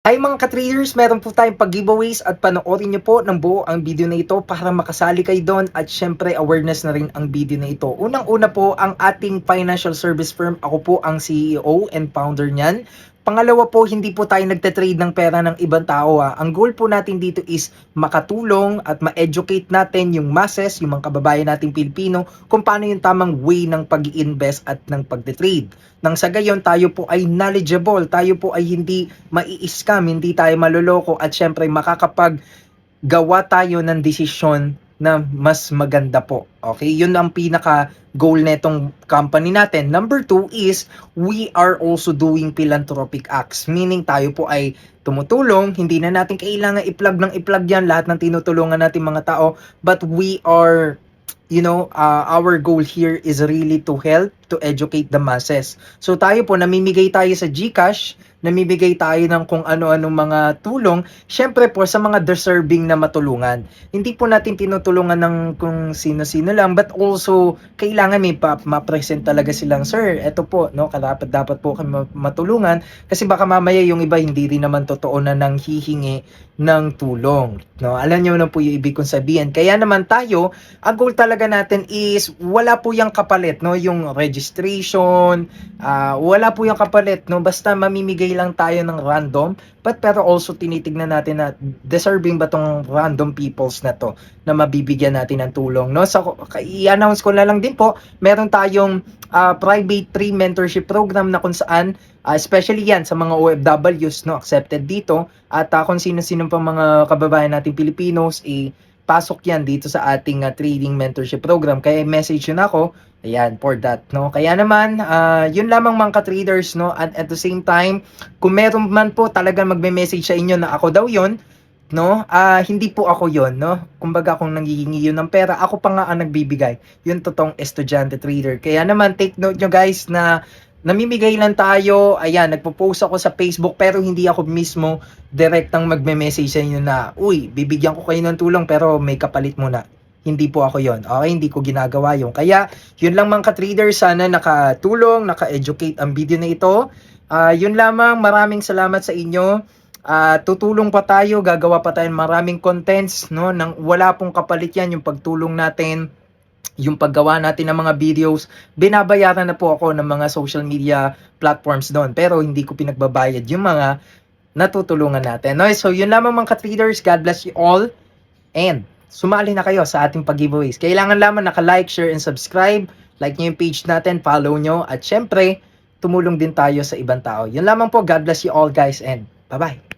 Ay mga ka-traders, meron po tayong pag-giveaways at panoorin nyo po ng buo ang video na ito para makasali kayo doon at syempre awareness na rin ang video na ito. Unang-una po ang ating financial service firm. Ako po ang CEO and founder niyan. Pangalawa po, hindi po tayo nagte-trade ng pera ng ibang tao. Ang goal po natin dito is makatulong at ma-educate natin yung masses, yung mga kababayan nating Pilipino kung paano yung tamang way ng pag-i-invest at ng pag-trade. Nang sa gayon, tayo po ay knowledgeable, tayo po ay hindi mai-scam, hindi tayo maloloko at syempre makakapag-gawa tayo ng desisyon na mas maganda po. Okay, yun ang pinaka goal netong company natin. Number two is we are also doing philanthropic acts. Meaning tayo po ay tumutulong, hindi na natin kailangan i-plug ng i-plug yan lahat ng tinutulungan natin mga tao, but we are our goal here is really to help, to educate the masses. So tayo po, namimigay tayo sa GCash, namimigay tayo ng kung ano-anong mga tulong, syempre po sa mga deserving na matulungan. Hindi po natin tinutulungan ng kung sino-sino lang, but also kailangan may ma-present talaga silang, sir, eto po, no, dapat po kami matulungan, kasi baka mamaya yung iba hindi rin naman totoo na nang hihingi ng tulong. No, alam niyo na po yung ibig kong sabihin. Kaya naman tayo, ang goal talaga natin is wala po yung kapalit, no, yung registration, wala po yung kapalit, no, basta mamimigay lang tayo ng random, but pero also tinitignan natin na deserving ba tong random peoples na to na mabibigyan natin ng tulong, no. So i-announce ko na lang din po, meron tayong private free mentorship program na kung saan especially yan sa mga OFWs, no, accepted dito, at kung sino-sino pa mga kababayan nating Pilipinos, pasok yan dito sa ating trading mentorship program. Kaya message yun ako, ayan, for that, no. Kaya naman, yun lamang mga ka-traders, no. At the same time, kung meron man po talaga magme-message sa inyo na ako daw yun, no, hindi po ako yon, no. Kumbaga kung nanghihingi yun ng pera, ako pa nga ang nagbibigay. Yun totoong estudyante trader. Kaya naman take note nyo guys na namimigay lang tayo. Ayan, nagpo-post ako sa Facebook pero hindi ako mismo direktang magme-message sa inyo na, uy, bibigyan ko kayo ng tulong pero may kapalit muna. Hindi po ako yon. Okay, hindi ko ginagawa yun. Kaya yun lang mga ka-trader, sana nakatulong, naka-educate ang video na ito. Yun lamang, maraming salamat sa inyo. Tutulong pa tayo, gagawa pa tayo maraming contents, no, nang wala pong kapalit yan yung pagtulong natin, yung paggawa natin ng mga videos. Binabayaran na po ako ng mga social media platforms doon, pero hindi ko pinagbabayad yung mga natutulungan natin, no. So yun lamang mga ka-traders, God bless you all, and sumali na kayo sa ating pag-giveaways. Kailangan lamang naka-like, share, and subscribe. Like nyo yung page natin, follow nyo, at syempre tumulong din tayo sa ibang tao. Yun lamang po, God bless you all guys, and bye-bye.